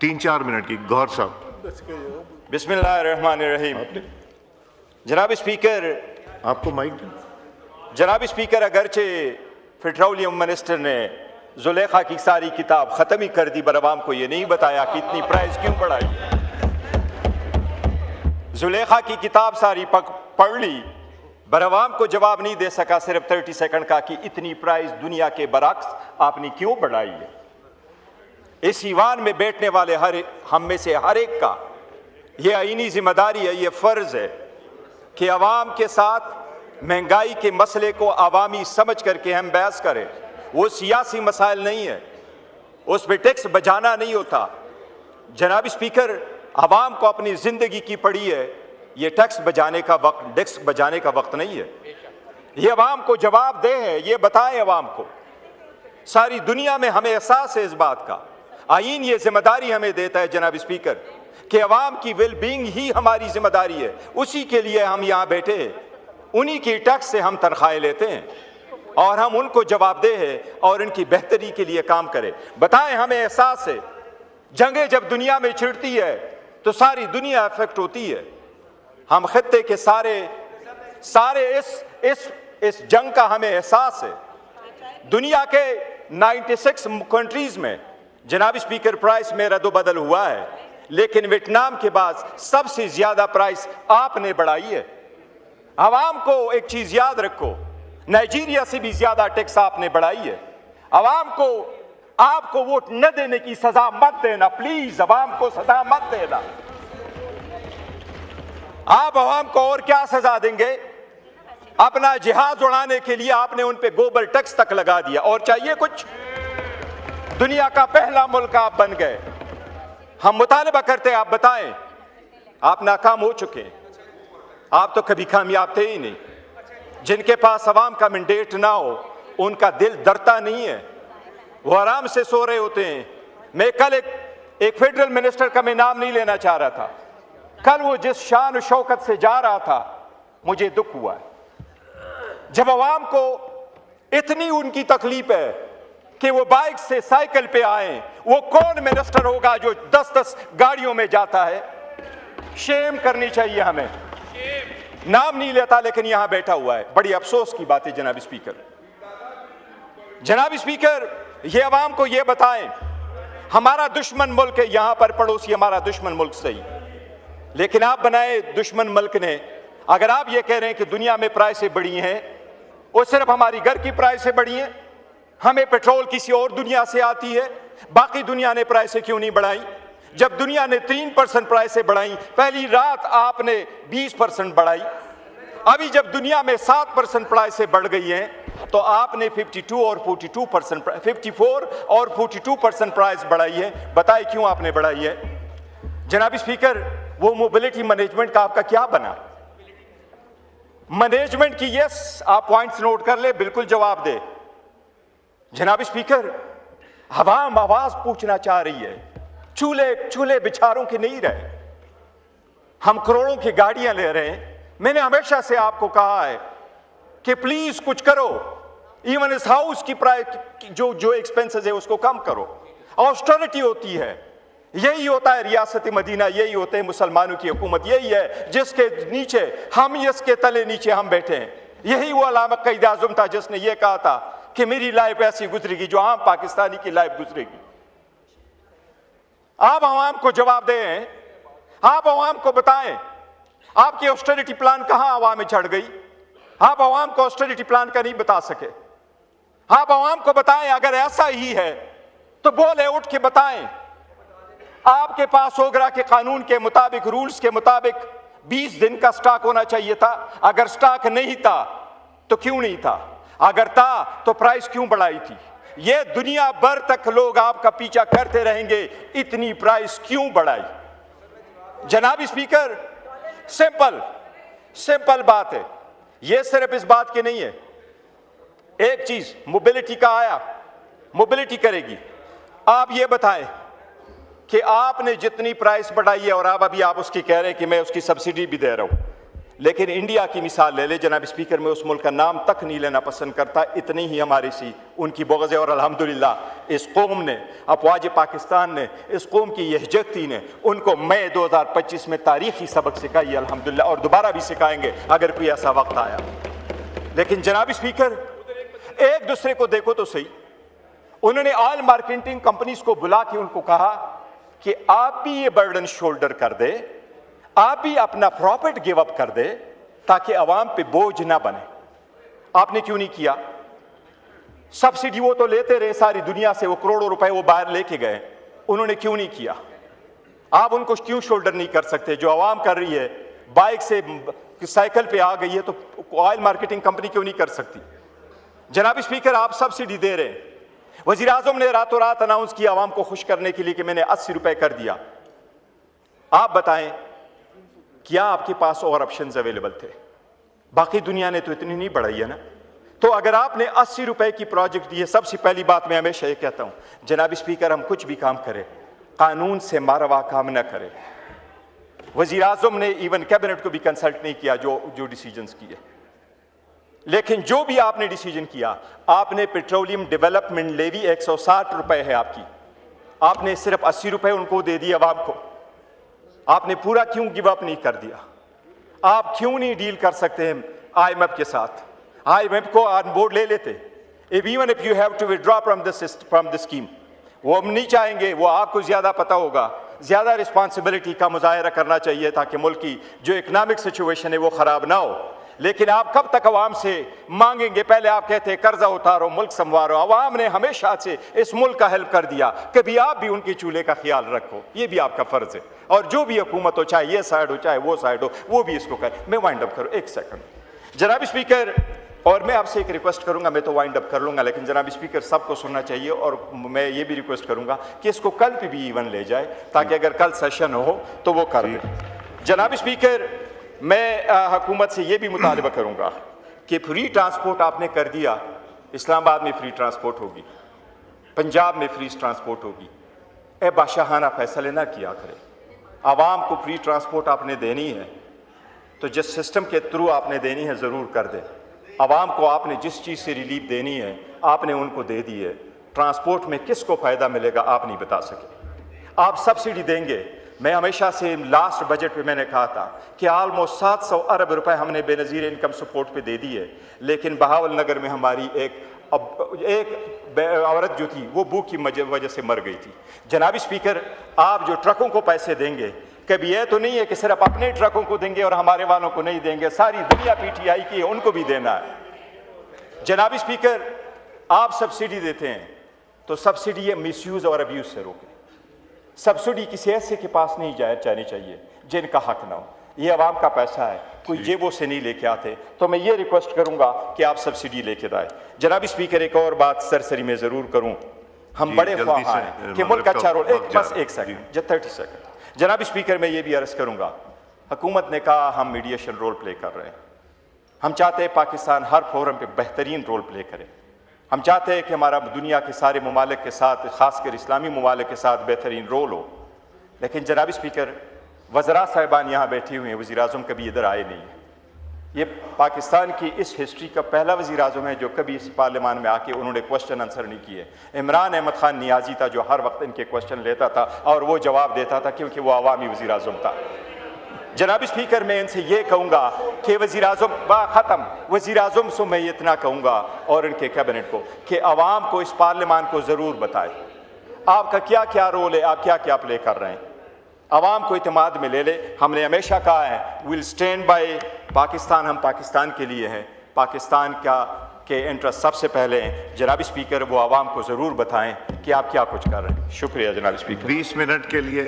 3-4 minute की। गौहर साहब। बिस्मिल्लाहिर्रहमानिर्रहीम। जनाब स्पीकर, आपको माइक दें। जनाब स्पीकर, अगरचे पेट्रोलियम मिनिस्टर ने जुलेखा की सारी किताब ख़त्म ही कर दी, पर अवाम को ये नहीं बताया कि इतनी प्राइस क्यों बढ़ाई। जुलेखा की किताब सारी पढ़ ली, पर अवाम को जवाब नहीं दे सका सिर्फ 30 सेकंड का कि इतनी प्राइस दुनिया के बरक्स आपने क्यों बढ़ाई है। इस ईवान में बैठने वाले हम में से हर एक का ये आईनी जिम्मेदारी है, ये फ़र्ज़ है कि अवाम के साथ महंगाई के मसले को अवामी समझ करके हम बहस करें। वो सियासी मसाइल नहीं है, उस पर टैक्स बजाना नहीं होता। जनाब स्पीकर, अवाम को अपनी ज़िंदगी की पड़ी है, ये टैक्स बजाने का वक्त नहीं है। ये अवाम को जवाब दे है, ये बताएं अवाम को। सारी दुनिया में हमें एहसास है इस बात का। आईन ये जिम्मेदारी हमें देता है जनाब स्पीकर कि अवाम की वेल बीइंग ही हमारी जिम्मेदारी है। उसी के लिए हम यहाँ बैठे हैं, उन्हीं की टैक्स से हम तनख्वाहें लेते हैं और हम उनको जवाबदेह हैं और इनकी बेहतरी के लिए काम करें। बताएं, हमें एहसास है जंगें जब दुनिया में छिड़ती है तो सारी दुनिया अफेक्ट होती है। हम खित्ते के सारे इस जंग का हमें एहसास है। दुनिया के 96 कंट्रीज में जनाब स्पीकर प्राइस में रद्दोबदल हुआ है, लेकिन वियतनाम के बाद सबसे ज्यादा प्राइस आपने बढ़ाई है। अवाम को एक चीज याद रखो, नाइजीरिया से भी ज्यादा टैक्स आपने बढ़ाई है। अवाम को आपको वोट न देने की सजा मत देना, प्लीज अवाम को सजा मत देना। आप अवाम को और क्या सजा देंगे? अपना जहाज उड़ाने के लिए आपने उन पे गोबर टैक्स तक लगा दिया, और चाहिए कुछ? दुनिया का पहला मुल्क आप बन गए। हम मुतालबा करते हैं, आप बताएं। आप नाकाम हो चुके हैं, आप तो कभी कामयाब थे ही नहीं। जिनके पास अवाम का मैंडेट ना हो उनका दिल डरता नहीं है, वो आराम से सो रहे होते हैं। मैं कल एक फेडरल मिनिस्टर का मैं नाम नहीं लेना चाह रहा था, कल वो जिस शान और शौकत से जा रहा था, मुझे दुख हुआ है। जब अवाम को इतनी उनकी तकलीफ है कि वो बाइक से साइकिल पे आए, वो कौन मिनिस्टर होगा जो 10-10 गाड़ियों में जाता है? शेम करनी चाहिए हमें। नाम नहीं लेता लेकिन यहां बैठा हुआ है। बड़ी अफसोस की बात है जनाब स्पीकर। जनाब स्पीकर, ये अवाम को ये बताएं, हमारा दुश्मन मुल्क है, यहां पर पड़ोसी हमारा दुश्मन मुल्क सही, लेकिन आप बनाए दुश्मन मुल्क ने। अगर आप ये कह रहे हैं कि दुनिया में प्राइसें बढ़ी हैं, वो सिर्फ हमारी घर की प्राइसें बढ़ी हैं, हमें पेट्रोल किसी और दुनिया से आती है, बाकी दुनिया ने प्राइसें क्यों नहीं बढ़ाई? जब दुनिया ने 3% प्राइसें बढ़ाई, पहली रात आपने 20% बढ़ाई। अभी जब दुनिया में 7% प्राइसें बढ़ गई हैं तो आपने 54 और 42% प्राइस बढ़ाई है। बताइए क्यों आपने बढ़ाई है? जनाब स्पीकर, वो मोबिलिटी मैनेजमेंट का आपका क्या बना? मैनेजमेंट की यस, आप पॉइंट्स नोट कर ले, बिल्कुल जवाब दे। जनाब स्पीकर, अवाम आवाज पूछना चाह रही है, चूल्हे बिचारों के नहीं रहे। हम करोड़ों की गाड़ियां ले रहे हैं। मैंने हमेशा से आपको कहा है कि प्लीज कुछ करो, इवन इस हाउस की प्राइस जो एक्सपेंसेस है उसको कम करो। ऑस्टेरिटी होती है, यही होता है रियासत मदीना, यही होते हैं मुसलमानों की हुकूमत, यही है जिसके नीचे हम, इसके तले नीचे हम बैठे हैं। यही वो अल्लामा क़ाइद आज़म था जिसने ये कहा था कि मेरी लाइफ ऐसी गुजरेगी जो आम पाकिस्तानी की लाइफ गुजरेगी। आप आवाम को जवाब दें, आप आवाम को बताएं आपकी ऑस्टेरिटी प्लान कहां आवाम में चढ़ गई। आप आवाम को ऑस्टेरिटी प्लान का नहीं बता सके। आप आवाम को बताएं, अगर ऐसा ही है तो बोले उठ के बताएं। आपके पास ओगरा के कानून के मुताबिक, रूल्स के मुताबिक 20 दिन का स्टॉक होना चाहिए था। अगर स्टॉक नहीं था तो क्यों नहीं था? अगर था तो प्राइस क्यों बढ़ाई थी? ये दुनिया भर तक लोग आपका पीछा करते रहेंगे, इतनी प्राइस क्यों बढ़ाई? जनाब स्पीकर, सिंपल बात है, ये सिर्फ इस बात की नहीं है। एक चीज मोबिलिटी का आया, मोबिलिटी करेगी। आप ये बताएं कि आपने जितनी प्राइस बढ़ाई है और आप उसकी कह रहे हैं कि मैं उसकी सब्सिडी भी दे रहा हूं, लेकिन इंडिया की मिसाल ले ले जनाब स्पीकर, मैं उस मुल्क का नाम तक नहीं लेना पसंद करता, इतनी ही हमारी सी उनकी बुग़्ज़ है। और अल्हम्दुलिल्लाह इस कौम ने, अफ़वाज पाकिस्तान ने, इस कौम की यहजती ने उनको मई 2025 में तारीख़ी सबक सिखाई अल्हम्दुलिल्लाह, और दोबारा भी सिखाएंगे अगर कोई ऐसा वक्त आया। लेकिन जनाब स्पीकर, एक दूसरे को देखो तो सही। उन्होंने ऑयल मार्केटिंग कंपनीज को बुला के उनको कहा कि आप भी ये बर्डन शोल्डर कर दे, आप भी अपना प्रॉफिट गिव अप कर दे ताकि अवाम पे बोझ ना बने। आपने क्यों नहीं किया? सब्सिडी वो तो लेते रहे सारी दुनिया से, वो करोड़ों रुपए वो बाहर लेके गए, उन्होंने क्यों नहीं किया? आप उनको क्यों शोल्डर नहीं कर सकते? जो अवाम कर रही है, बाइक से साइकिल पे आ गई है, तो ऑयल मार्केटिंग कंपनी क्यों नहीं कर सकती? जनाब स्पीकर, आप सब्सिडी दे रहे हैं। वज़ीर आज़म ने रातों रात अनाउंस किया अवाम को खुश करने के लिए कि मैंने 80 रुपए कर दिया। आप बताएं, क्या आपके पास और ऑप्शंस अवेलेबल थे? बाकी दुनिया ने तो इतनी नहीं बढ़ाई है ना। तो अगर आपने 80 रुपए की प्रोजेक्ट दी है, सबसे पहली बात मैं हमेशा ये कहता हूं जनाब स्पीकर, हम कुछ भी काम करें कानून से मारवा काम न करें। वज़ीर आज़म ने इवन कैबिनेट को भी कंसल्ट नहीं किया जो डिसीजंस किए। लेकिन जो भी आपने डिसीजन किया, आपने पेट्रोलियम डेवलपमेंट लेवी 160 रुपए है आपकी, आपने सिर्फ 80 रुपए उनको दे दिए अवाम को। आपने पूरा क्यों गिव अप नहीं कर दिया? आप क्यों नहीं डील कर सकते हैं IMF के साथ? IMF को ऑन बोर्ड ले लेते। Even if you have to withdraw from the scheme, वो हम नहीं चाहेंगे, वो आपको ज्यादा पता होगा, ज्यादा रिस्पॉन्सिबिलिटी का मुजाहरा करना चाहिए ताकि मुल्क की जो इकनॉमिक सिचुएशन है वो खराब ना हो। लेकिन आप कब तक अवाम से मांगेंगे? पहले आप कहते हैं कर्जा उतारो, मुल्क संवारो। अवाम ने हमेशा से इस मुल्क का हेल्प कर दिया, कभी आप भी उनके चूल्हे का ख्याल रखो, ये भी आपका फर्ज है। और जो भी हुकूमत हो, चाहे ये साइड हो चाहे वो साइड हो, वो भी इसको करे। मैं वाइंड अप करूँ, एक सेकंड जनाब स्पीकर, और मैं आपसे एक रिक्वेस्ट करूंगा, मैं तो वाइंड अप कर लूंगा, लेकिन जनाब स्पीकर सबको सुनना चाहिए। और मैं ये भी रिक्वेस्ट करूंगा कि इसको कल पे भी इवन ले जाए, ताकि अगर कल सेशन हो तो वो कर दे। जनाब स्पीकर, मैं हुकूमत से ये भी मुतालबा करूंगा कि फ्री ट्रांसपोर्ट आपने कर दिया, इस्लामाबाद में फ्री ट्रांसपोर्ट होगी, पंजाब में फ्री ट्रांसपोर्ट होगी। ए बादशाहाना फैसले ना किया करे। आवाम को फ्री ट्रांसपोर्ट आपने देनी है तो जिस सिस्टम के थ्रू आपने देनी है ज़रूर कर दे। आवाम को आपने जिस चीज़ से रिलीफ देनी है आपने उनको दे दी है। ट्रांसपोर्ट में किसको फ़ायदा मिलेगा आप नहीं बता सके। आप सब्सिडी देंगे। मैं हमेशा से लास्ट बजट पे मैंने कहा था कि ऑलमोस्ट 700 अरब रुपए हमने बेनज़ीर इनकम सपोर्ट पे दे दी है, लेकिन बहावल नगर में हमारी एक औरत जो थी वो भूख की वजह से मर गई थी। जनाब स्पीकर, आप जो ट्रकों को पैसे देंगे, कभी यह तो नहीं है कि सिर्फ अपने ट्रकों को देंगे और हमारे वालों को नहीं देंगे, सारी दुनिया PTI की है, उनको भी देना है। जनाब स्पीकर, आप सब्सिडी देते हैं तो सब्सिडी मिसयूज और अब्यूज से रोकें। सब्सिडी किसी ऐसे के पास नहीं जानी चाहिए जिनका हक ना हो। ये आवाम का पैसा है, कोई जेबों से नहीं लेके आते। तो मैं ये रिक्वेस्ट करूंगा कि आप सब्सिडी लेके आए। जनाब स्पीकर, एक और बात सरसरी में जरूर करूं, हम बड़े ख्वाह हैं कि मुल्क अच्छा रोल, एक सेकंड 30 सेकंड। जनाब स्पीकर, मैं ये भी अर्ज करूंगा, हुकूमत ने कहा हम मीडिएशन रोल प्ले कर रहे हैं। हम चाहते हैं पाकिस्तान हर फोरम पे बेहतरीन रोल प्ले करे। हम चाहते हैं कि हमारा दुनिया के सारे ममालिक के साथ, खासकर इस्लामी ममालिक के साथ बेहतरीन रोल हो। लेकिन जनाब स्पीकर, वज़रा साहिबान यहाँ बैठी हुई हैं, वज़ीर आज़म कभी इधर आए नहीं है। ये पाकिस्तान की इस हिस्ट्री का पहला वज़ीर आज़म है जो कभी इस पार्लियामान में आके उन्होंने क्वेश्चन आंसर नहीं किए। इमरान अहमद खान नियाजी था जो हर वक्त इनके क्वेश्चन लेता था और वो जवाब देता था, क्योंकि वो अवामी वज़ीर आज़म था। जनाब स्पीकर, मैं इनसे ये कहूँगा कि वज़ीर आज़म से मैं इतना कहूँगा और इनके कैबिनेट को कि अवाम को, इस पार्लियामान को ज़रूर बताए आपका क्या क्या रोल है, आप क्या क्या प्ले कर रहे हैं। अवाम को इत्मीनान में ले ले। हमने हमेशा कहा है विल स्टैंड बाय पाकिस्तान, हम पाकिस्तान के लिए हैं, पाकिस्तान के इंटरेस्ट सबसे पहले हैं। जनाब स्पीकर, वो अवाम को ज़रूर बताएं कि आप क्या कुछ कर रहे हैं। शुक्रिया जनाब स्पीकर। 20 मिनट के लिए